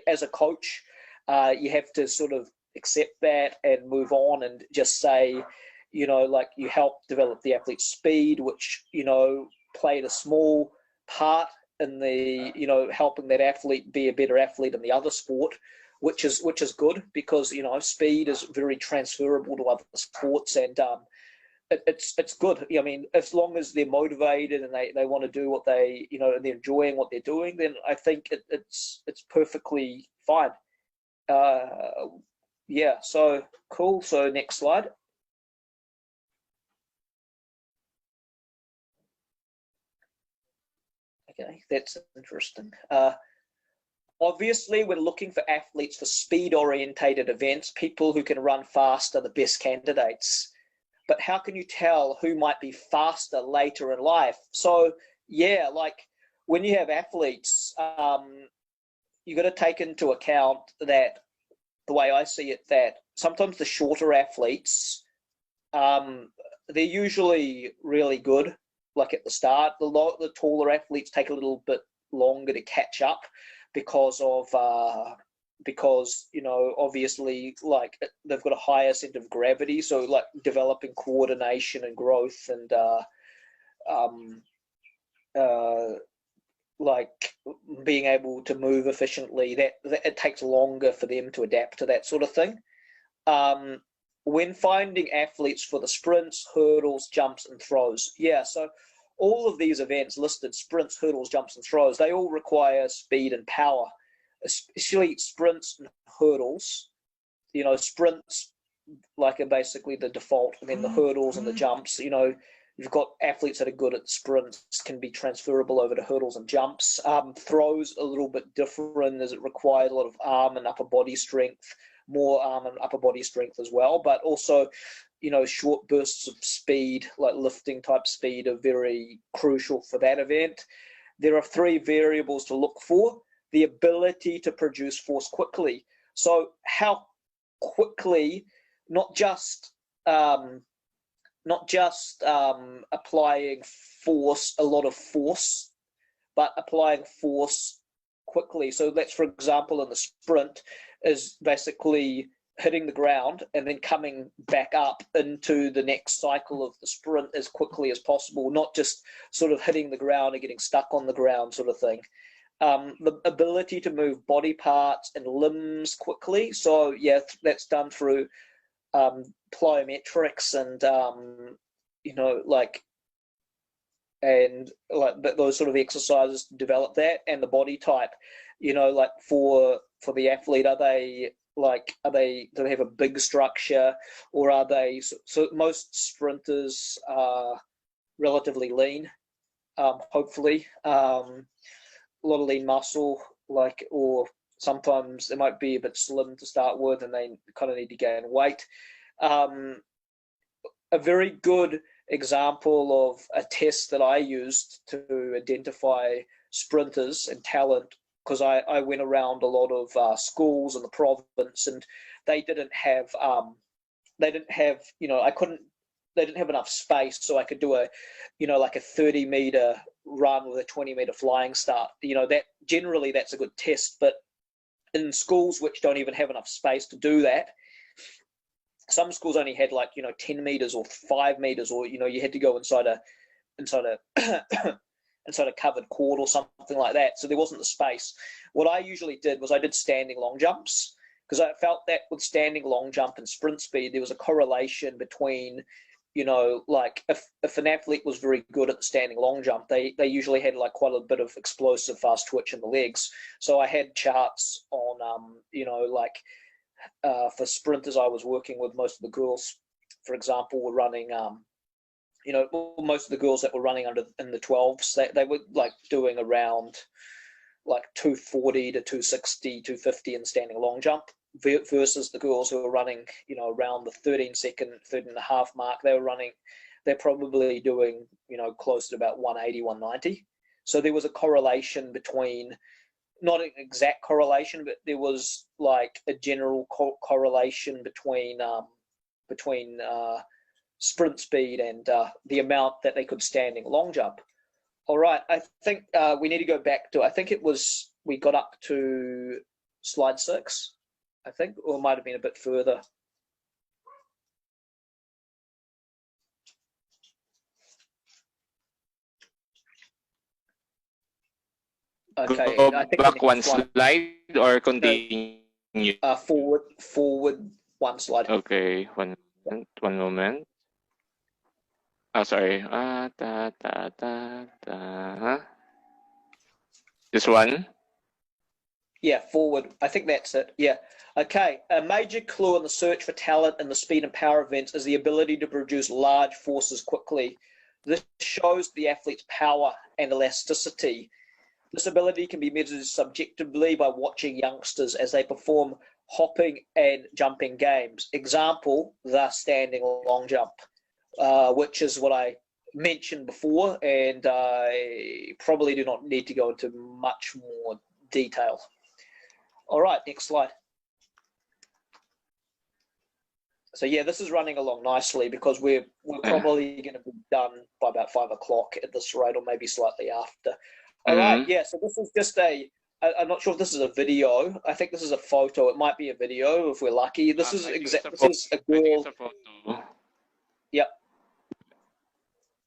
as a coach, you have to sort of accept that and move on, and just say, you help develop the athlete's speed, which played a small part in the helping that athlete be a better athlete in the other sport, which is good, because speed is very transferable to other sports, and it's good. I mean, as long as they're motivated and they want to do what they and they're enjoying what they're doing, then I think it's perfectly fine. Yeah, so cool. So next slide. Okay, that's interesting. Obviously, we're looking for athletes for speed-orientated events. People who can run fast are the best candidates. But how can you tell who might be faster later in life? So, yeah, when you have athletes, you've got to take into account that, the way I see it, that sometimes the shorter athletes, they're usually really good, at the start. The taller athletes take a little bit longer to catch up, because obviously they've got a higher center of gravity, so developing coordination and growth, and being able to move efficiently, that it takes longer for them to adapt to that sort of thing. When finding athletes for the sprints, hurdles, jumps, and throws, so all of these events listed, sprints, hurdles, jumps, and throws, they all require speed and power, especially sprints and hurdles. Sprints are basically the default, and then the hurdles and the jumps, you've got athletes that are good at sprints can be transferable over to hurdles and jumps. Throws a little bit different, as it requires a lot of arm and upper body strength, more arm and upper body strength as well, but also short bursts of speed, like lifting type speed, are very crucial for that event. There are 3 variables to look for: the ability to produce force quickly. So how quickly, not just not just applying force, a lot of force, but applying force quickly. So that's, for example, in the sprint, is basically hitting the ground and then coming back up into the next cycle of the sprint as quickly as possible, not just sort of hitting the ground and getting stuck on the ground sort of thing. The ability to move body parts and limbs quickly. So yeah, that's done through plyometrics and those sort of exercises to develop that, and the body type. Like for the athlete, do they have a big structure, or are they? So most sprinters are relatively lean, hopefully. A lot of lean muscle, or sometimes they might be a bit slim to start with, and they kind of need to gain weight. A very good example of a test that I used to identify sprinters and talent, because I went around a lot of schools in the province, and they didn't have they didn't have enough space, so I could do a 30-meter run with a 20-meter flying start. That generally that's a good test, but in schools which don't even have enough space to do that, some schools only had 10 meters or 5 meters, or you had to go inside a inside a covered court or something like that. So there wasn't the space. What I usually did was I did standing long jumps, because I felt that with standing long jump and sprint speed, there was a correlation between, if an athlete was very good at the standing long jump, they usually had quite a bit of explosive fast twitch in the legs. So I had charts on, for sprinters I was working with, most of the girls, for example, were running, most of the girls that were running in the 12s, they were doing around 240 to 260, 250 in standing long jump, versus the girls who were running, around the 13 and a half mark. They're probably doing, close to about 180, 190. So there was a correlation between, not an exact correlation, but there was a general correlation between sprint speed and the amount that they could standing long jump. All right, I think we need to go back to, we got up to slide 6, I think, or it might have been a bit further. Okay, Go I think back one slide or continue? Forward one slide. Okay, one moment. Oh, sorry. This one? Yeah, forward. I think that's it. Yeah. Okay. A major clue in the search for talent in the speed and power events is the ability to produce large forces quickly. This shows the athlete's power and elasticity. This ability can be measured subjectively by watching youngsters as they perform hopping and jumping games. Example, the standing long jump, which is what I mentioned before, and I probably do not need to go into much more detail. All right, next slide. So yeah, this is running along nicely, because we're probably going to be done by about 5 o'clock at this rate, or maybe slightly after. All right, yeah, so this is just I'm not sure if this is a video. I think this is a photo. It might be a video if we're lucky. This is a girl. Yep.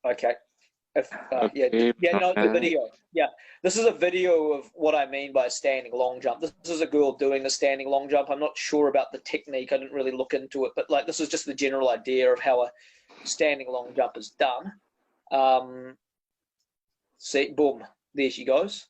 Okay. The video. Yeah, this is a video of what I mean by a standing long jump. This is a girl doing a standing long jump. I'm not sure about the technique. I didn't really look into it, but this is just the general idea of how a standing long jump is done. See, boom, there she goes.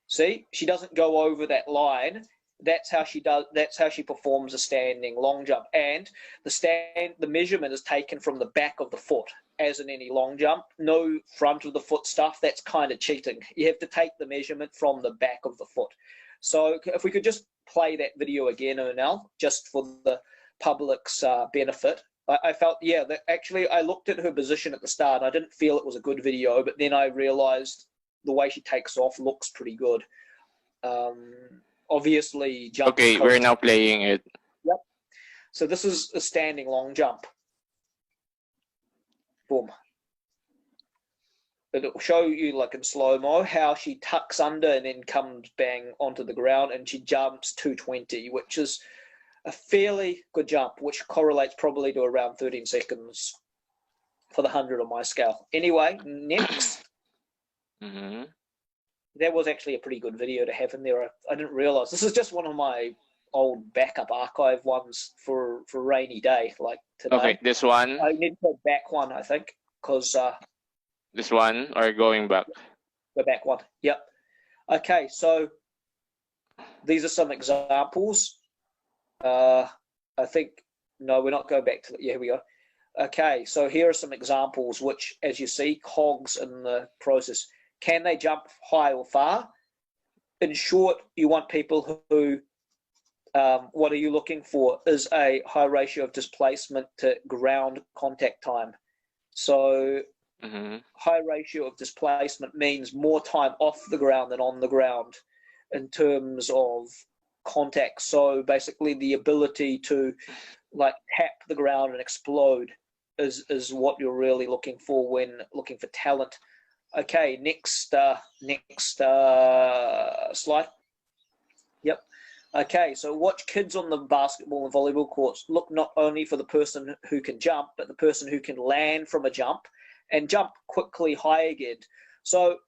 See, she doesn't go over that line. That's how she does. That's how she performs a standing long jump. And the measurement is taken from the back of the foot, as in any long jump. No front of the foot stuff. That's kind of cheating. You have to take the measurement from the back of the foot. So if we could just play that video again, Ernell, just for the public's benefit. I felt, yeah, that actually I looked at her position at the start. I didn't feel it was a good video, but then I realized the way she takes off looks pretty good. Obviously, jump. Okay, we're now playing it. Yep. So this is a standing long jump. Boom. It'll show you like in slow-mo how she tucks under and then comes bang onto the ground, and she jumps 220, which is a fairly good jump, which correlates probably to around 13 seconds for the 100 on my scale. Anyway, next. That was actually a pretty good video to have in there. I didn't realize. This is just one of my old backup archive ones for rainy day, like today. Okay, this one? I need to go back one, I think, because... this one, or going back? The back one, yep. Okay, so these are some examples. I think, no, we're not going back to... Yeah, here we go. Okay, so here are some examples which, as you see, cogs in the process. Can they jump high or far? In short, you want people who, what are you looking for? Is a high ratio of displacement to ground contact time. So high ratio of displacement means more time off the ground than on the ground in terms of contact. So basically the ability to like tap the ground and explode is what you're really looking for when looking for talent. Okay, next slide. Yep. Okay, so watch kids on the basketball and volleyball courts. Look not only for the person who can jump, but the person who can land from a jump and jump quickly high again. So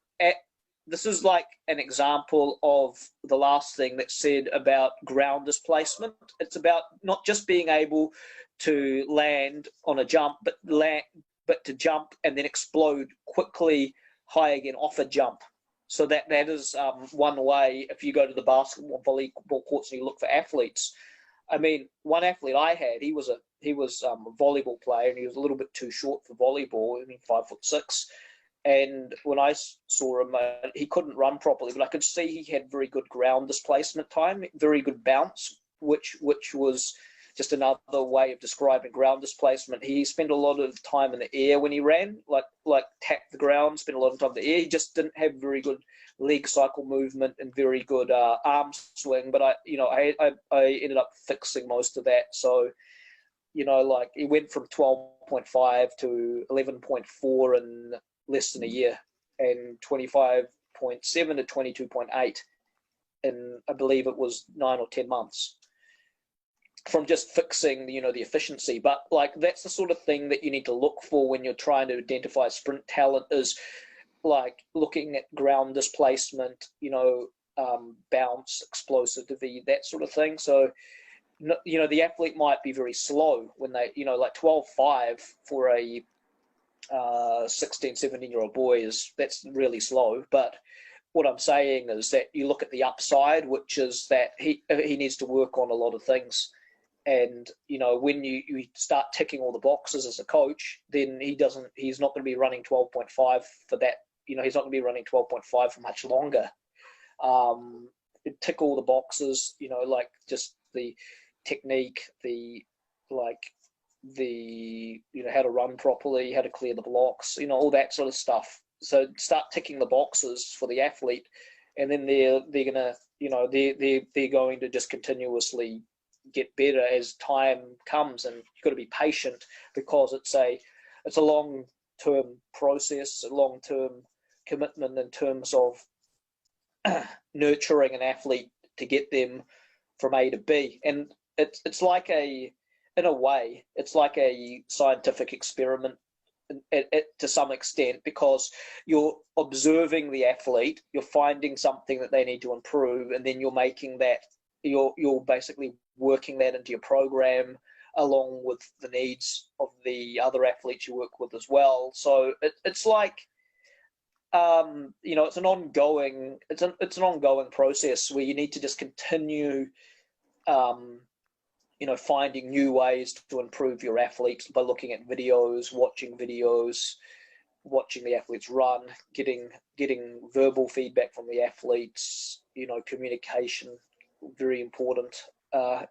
this is like an example of the last thing that said about ground displacement. It's about not just being able to land on a jump, but to jump and then explode quickly high again off a jump. So that is one way. If you go to the basketball, volleyball courts and you look for athletes, I mean, one athlete I had, he was a volleyball player, and he was a little bit too short for volleyball. I mean, 5'6", and when I saw him, he couldn't run properly, but I could see he had very good ground displacement time, very good bounce, which was just another way of describing ground displacement. He spent a lot of time in the air when he ran, like tap the ground, spent a lot of time in the air. He just didn't have very good leg cycle movement and very good arm swing. But I ended up fixing most of that. So, like he went from 12.5 to 11.4 in less than a year, and 25.7 to 22.8 in, I believe it was 9 or 10 months. From just fixing, the efficiency. But like that's the sort of thing that you need to look for when you're trying to identify sprint talent, is like looking at ground displacement, bounce, explosivity, that sort of thing. So, the athlete might be very slow when they, like 12.5 for a 16, 17-year-old boy that's really slow. But what I'm saying is that you look at the upside, which is that he needs to work on a lot of things. And, when you start ticking all the boxes as a coach, then he's not going to be running 12.5 for that. He's not going to be running 12.5 for much longer. Tick all the boxes, like just the technique, how to run properly, how to clear the blocks, all that sort of stuff. So start ticking the boxes for the athlete, and then they're going to just continuously get better as time comes. And you've got to be patient, because it's a long-term process, a long-term commitment in terms of nurturing an athlete to get them from A to B. And it's like in a way, it's like a scientific experiment to some extent, because you're observing the athlete, you're finding something that they need to improve, and then you're making that, you're basically working that into your program along with the needs of the other athletes you work with as well. So it's like, it's an ongoing process where you need to just continue, finding new ways to improve your athletes by looking at videos, watching the athletes run, getting verbal feedback from the athletes, communication, very important.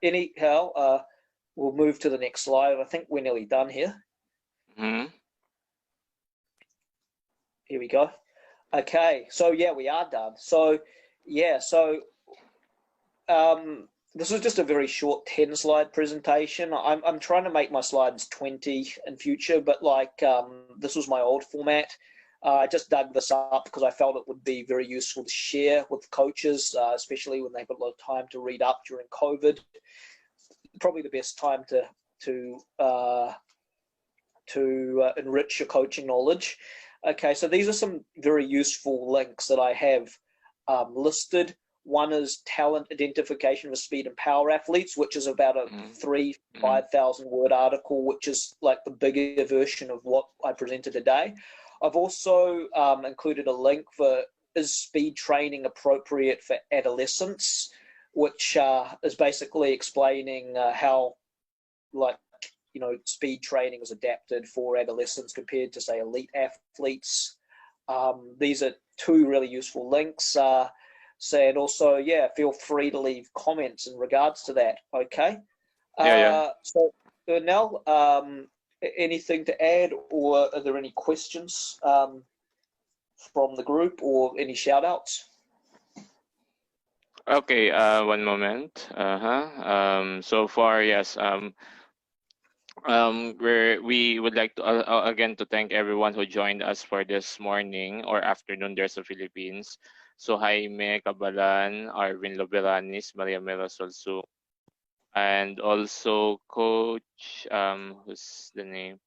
Anyhow, we'll move to the next slide. I think we're nearly done here. Here we go. Okay, so yeah, we are done. So yeah, this is just a very short 10-slide presentation. I'm trying to make my slides 20 in future, but like this was my old format. I just dug this up because I felt it would be very useful to share with coaches, especially when they've got a lot of time to read up during COVID. Probably the best time to enrich your coaching knowledge. Okay, so these are some very useful links that I have listed. One is talent identification for speed and power athletes, which is about a 5,000 word article, which is like the bigger version of what I presented today. I've also included a link for is speed training appropriate for adolescents, which is basically explaining how, like, you know, speed training is adapted for adolescents compared to, say, elite athletes. These are two really useful links. And also, yeah, feel free to leave comments in regards to that. Okay. So, Nell, anything to add, or are there any questions from the group, or any shout outs? Okay, one moment. So far, yes. We would like to again to thank everyone who joined us for this morning or afternoon there sa Philippines. So Jaime Cabalan, Arvin Loberanis, Maria Merasolsu, and also Coach, who's the name?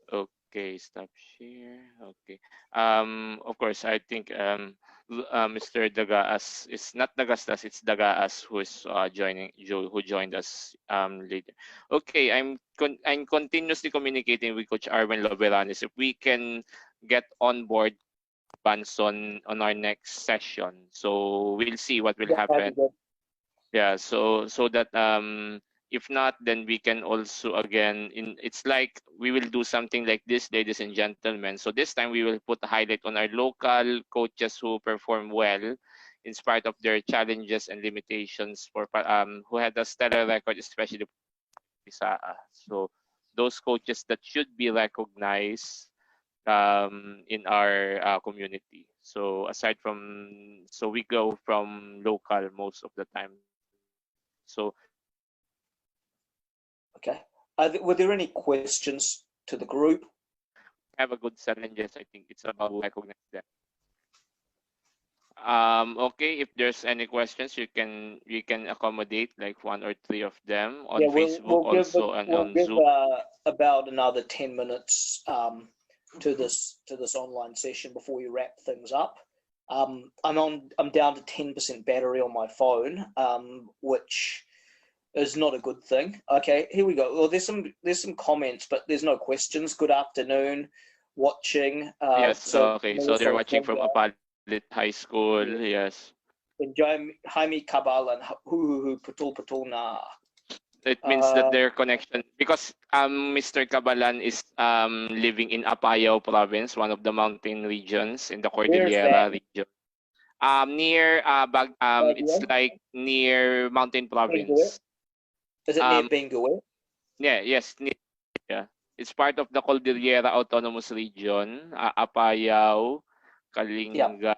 Okay, stop share. Okay. Of course, I think Mr. Dagaas is not Dagastas, it's Dagaas who is who joined us later. Okay, I'm continuously communicating with Coach Arwen Loberanes if we can get on board Banson on our next session. So we'll see what will happen. Yeah, so that if not, then we can also again it's like we will do something like this, ladies and gentlemen. So this time we will put a highlight on our local coaches who perform well in spite of their challenges and limitations for who had a stellar record, especially Pisaa. So those coaches that should be recognized in our community. So aside from, so we go from local most of the time. So Okay. Were there any questions to the group? have a good challenges. I think it's about recognize them. Okay, if there's any questions, you can accommodate like 1 or 3 of them on Facebook also and on give Zoom. About another 10 minutes to this online session before we wrap things up. I'm down to 10% battery on my phone, which is not a good thing. Okay, here we go. Well, there's some comments, but there's no questions. Good afternoon, watching. Yes. Okay. So they're watching from Apalit High School. Yes. And Jaime Cabal and Putul na. It means that their connection, because Mr. Cabalan is living in Apayao province, one of the mountain regions in the Cordillera region. Near it's like near Mountain Province. Is it near Benguet? Yeah, yes, yeah. It's part of the Cordillera Autonomous Region, Apayao, Kalinga,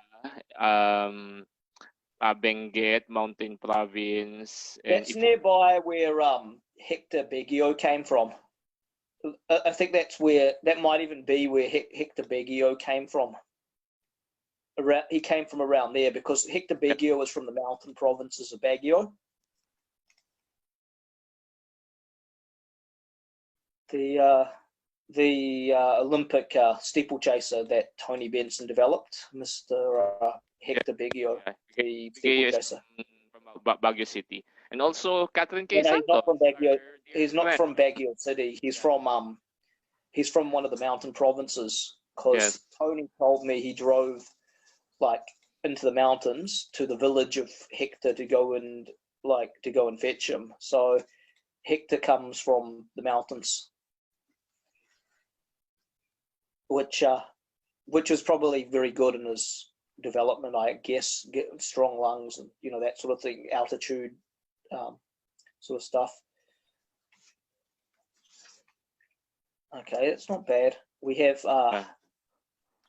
Benguet, Mountain Province. And that's nearby where Hector Beggio came from. I think that might even be where Hector Beggio came from. He came from around there because Hector Beggio was from the mountain provinces of Baguio. The Olympic steeplechaser that Tony Benson developed, Mr. Hector Beggio, the steeplechaser from Baguio City, and also Catherine K. No, he's not from Baguio. He's not friend. From Baguio City. He's from one of the mountain provinces. Because Tony told me he drove like into the mountains to the village of Hector to go and fetch him. So Hector comes from the mountains, which was probably very good in his development, I guess. Get strong lungs and that sort of thing, altitude, sort of stuff. Okay, it's not bad. We have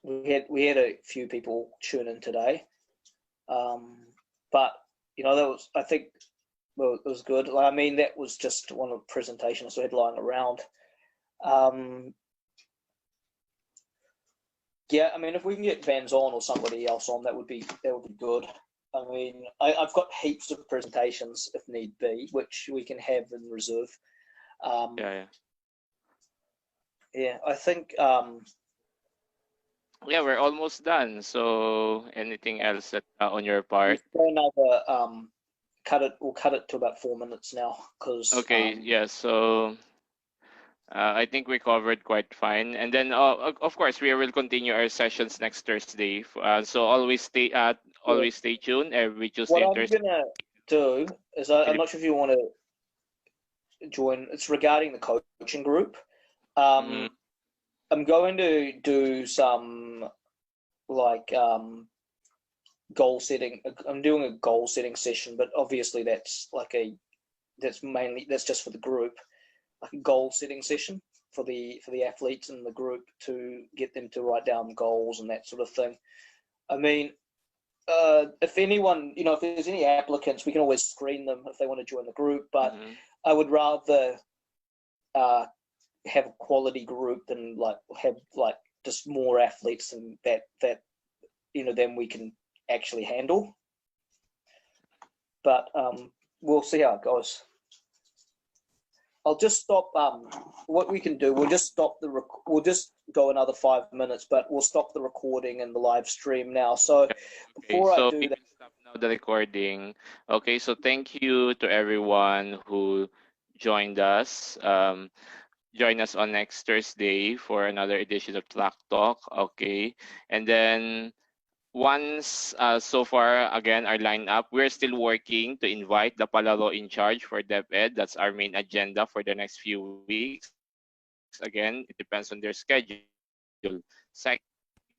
we had a few people tune in today, but that was, I think, well, it was good. I mean, that was just one of the presentations we had lying around. Um, yeah, I mean, if we can get Vans on or somebody else on, that would be good. I mean, I've got heaps of presentations if need be, which we can have in reserve. Um, Yeah, yeah, I think yeah. We're almost done. So anything else that, on your part? we've got another cut it. We'll cut it to about 4 minutes now because Okay, yeah. So I think we covered quite fine. And then, of course, we will continue our sessions next Thursday. So yeah, always stay tuned every Tuesday what and I'm Thursday. gonna do is I'm not sure if you want to join. It's regarding the coaching group. Mm, I'm going to do some like goal setting. I'm doing a goal setting session, but obviously that's just for the group, like a goal setting session for the athletes in the group to get them to write down goals and that sort of thing. I mean, if anyone, if there's any applicants, we can always screen them if they want to join the group. But mhm. I would rather uh, have a quality group than have just more athletes and that then we can actually handle. But we'll see how it goes. I'll just stop. What we can do, we'll just stop we'll just go another 5 minutes, but we'll stop the recording and the live stream now. So Okay, before I so do we that, will stop now the recording. Okay, so thank you to everyone who joined us. Join us on next Thursday for another edition of Track Talk. Okay, and then once so far again our lineup, we're still working to invite the Palaro in charge for DepEd. That's our main agenda for the next few weeks. Again, it depends on their schedule. Second,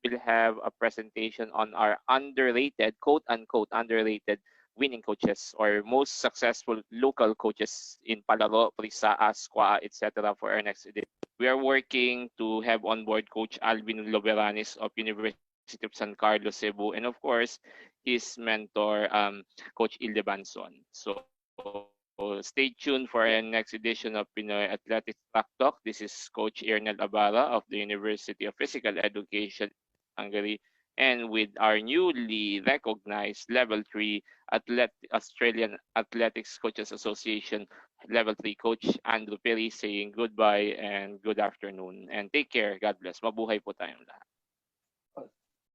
we will have a presentation on our underrated, quote unquote underrated winning coaches or most successful local coaches in Palaro, Prisa, Asqua, etc. for our next edition. We are working to have on board Coach Alvin Loberanes of University of San Carlos, Cebu, and of course, his mentor, Coach Ildebanson. So stay tuned for our next edition of Pinoy Athletics Track Talk. This is Coach Ernel Abara of the University of Physical Education, Hungary, and with our newly recognized Level 3 Australian Athletics Coaches Association Level 3 Coach Andrew Perry saying goodbye and good afternoon. And take care. God bless. Mabuhay po tayong lahat.